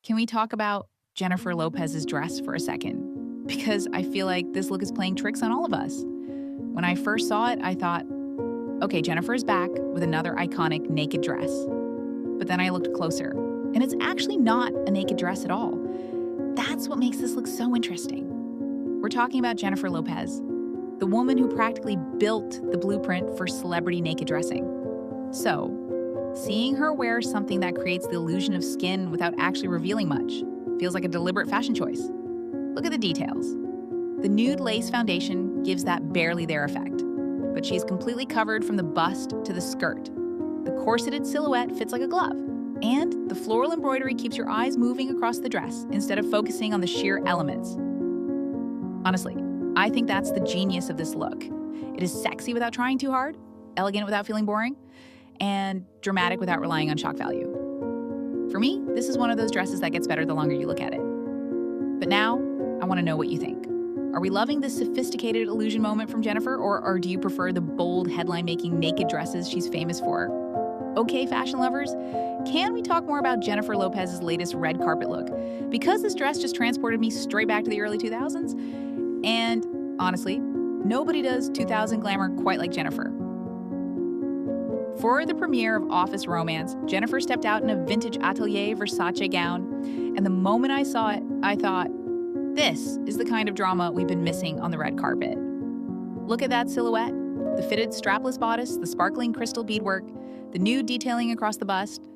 Can we talk about Jennifer Lopez's dress for a second? Because I feel like this look is playing tricks on all of us. When I first saw it, I thought, okay, Jennifer is back with another iconic naked dress. But then I looked closer, and it's actually not a naked dress at all. That's what makes this look so interesting. We're talking about Jennifer Lopez, the woman who practically built the blueprint for celebrity naked dressing. So, seeing her wear something that creates the illusion of skin without actually revealing much feels like a deliberate fashion choice. Look at the details. The nude lace foundation gives that barely there effect, but she's completely covered from the bust to the skirt. The corseted silhouette fits like a glove, and the floral embroidery keeps your eyes moving across the dress instead of focusing on the sheer elements. Honestly, I think that's the genius of this look. It is sexy without trying too hard, elegant without feeling boring, and dramatic without relying on shock value. For me, this is one of those dresses that gets better the longer you look at it. But now, I want to know what you think. Are we loving this sophisticated illusion moment from Jennifer, or do you prefer the bold headline-making naked dresses she's famous for? Okay, fashion lovers, can we talk more about Jennifer Lopez's latest red carpet look? Because this dress just transported me straight back to the early 2000s. And honestly, nobody does 2000 glamour quite like Jennifer. For the premiere of Office Romance, Jennifer stepped out in a vintage Atelier Versace gown, and the moment I saw it, I thought, this is the kind of drama we've been missing on the red carpet. Look at that silhouette, the fitted strapless bodice, the sparkling crystal beadwork, the nude detailing across the bust,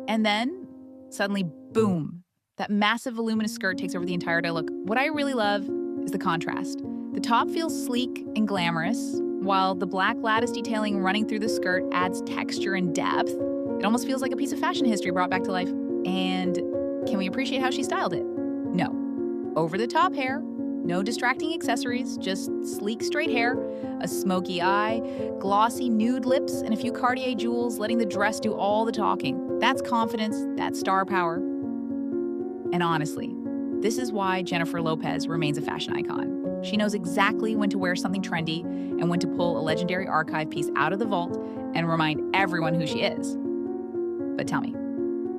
and then, suddenly, boom, that massive voluminous skirt takes over the entire look. What I really love is the contrast. The top feels sleek and glamorous, while the black lattice detailing running through the skirt adds texture and depth. It almost feels like a piece of fashion history brought back to life. And can we appreciate how she styled it? No. Over-the-top hair, no distracting accessories, just sleek straight hair, a smoky eye, glossy nude lips, and a few Cartier jewels letting the dress do all the talking. That's confidence, that's star power. And honestly, this is why Jennifer Lopez remains a fashion icon. She knows exactly when to wear something trendy and when to pull a legendary archive piece out of the vault and remind everyone who she is. But tell me,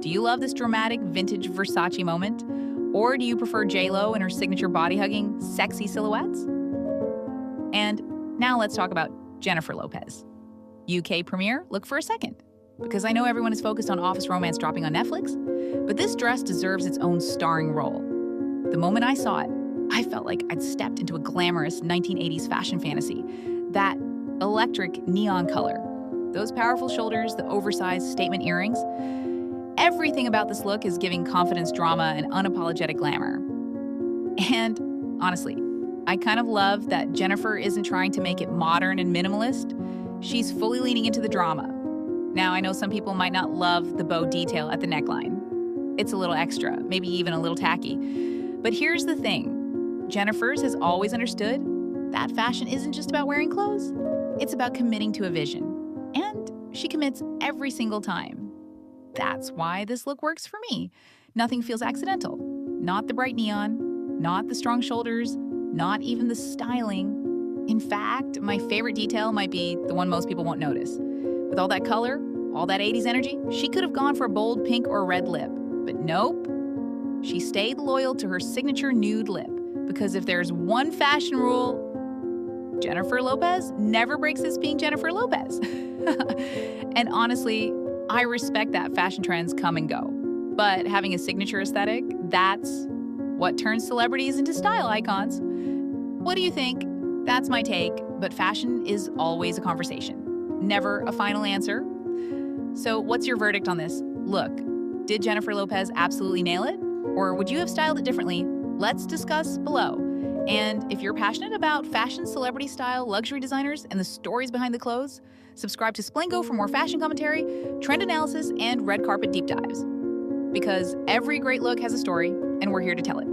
do you love this dramatic vintage Versace moment? Or do you prefer J.Lo and her signature body-hugging, sexy silhouettes? And now let's talk about Jennifer Lopez. UK premiere? Look for a second. Because I know everyone is focused on Office Romance dropping on Netflix, but this dress deserves its own starring role. The moment I saw it, I felt like I'd stepped into a glamorous 1980s fashion fantasy. That electric neon color, those powerful shoulders, the oversized statement earrings. Everything about this look is giving confidence, drama, and unapologetic glamour. And honestly, I kind of love that Jennifer isn't trying to make it modern and minimalist. She's fully leaning into the drama. Now, I know some people might not love the bow detail at the neckline. It's a little extra, maybe even a little tacky. But here's the thing. Jennifer's has always understood that fashion isn't just about wearing clothes. It's about committing to a vision. And she commits every single time. That's why this look works for me. Nothing feels accidental. Not the bright neon, not the strong shoulders, not even the styling. In fact, my favorite detail might be the one most people won't notice. With all that color, all that 80s energy, she could have gone for a bold pink or red lip. But nope. She stayed loyal to her signature nude lip. Because if there's one fashion rule, Jennifer Lopez never breaks this being Jennifer Lopez. And honestly, I respect that fashion trends come and go. But having a signature aesthetic, that's what turns celebrities into style icons. What do you think? That's my take, but fashion is always a conversation, never a final answer. So what's your verdict on this? Look, did Jennifer Lopez absolutely nail it? Or would you have styled it differently? Let's discuss below. And if you're passionate about fashion, celebrity style, luxury designers, and the stories behind the clothes, subscribe to Splengo for more fashion commentary, trend analysis, and red carpet deep dives. Because every great look has a story, and we're here to tell it.